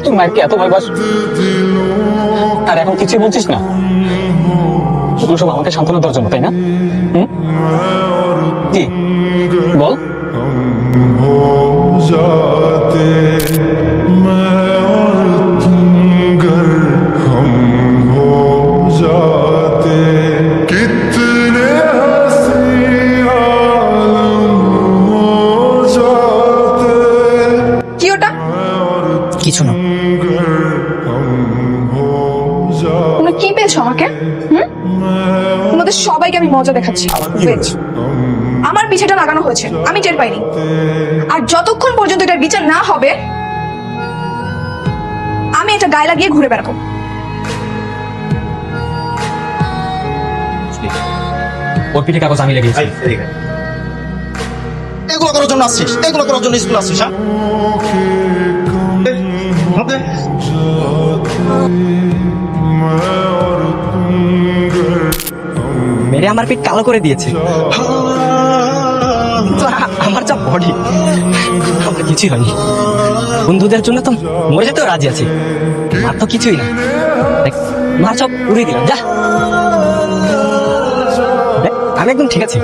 তুই মায়েরকে এত ভালোবাস আর এখন কিছুই বলছিস না? এগুলো সব আমাকে সান্ত্বনা দেওয়ার জন্য, তাই না? কি বল। কি ওটা? কিছু না। তোমরা কি পেয়েছো আমাকে? তোমাদের সবাইকে আমি মজা দেখাচ্ছি। Wait. আমার পিছেটা লাগানো হয়েছে, আমি টের পাইনি। আর যতক্ষণ পর্যন্ত এটার বিচার না হবে, আমি এটা গায়ে লাগিয়ে ঘুরে বেড়াবো। ওর পিঠে কাগজ আমি লেগেছি। এগুলো করার জন্য আসছিস? এগুলো করার জন্য স্কুল আসছিস? মেরে আমার পিঠ কালো করে দিয়েছে। কিন্তু আমার যা বডি, আমার কিছুই হয়নি। বন্ধুদের জন্য তো মরে যেতেও রাজি আছি। আর তো কিছুই না, দেখ, মার সব উড়িয়ে দিলাম। যা, দেখ, আমি একদম ঠিক আছি।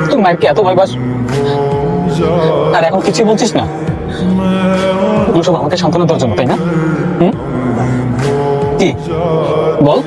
তুই মায়েরকে এত ভালোবাস আর এখন কিছুই বলছিস না? এগুলো সব আমাকে সান্ত্বনা দেওয়ার জন্য, তাই না? কি বল।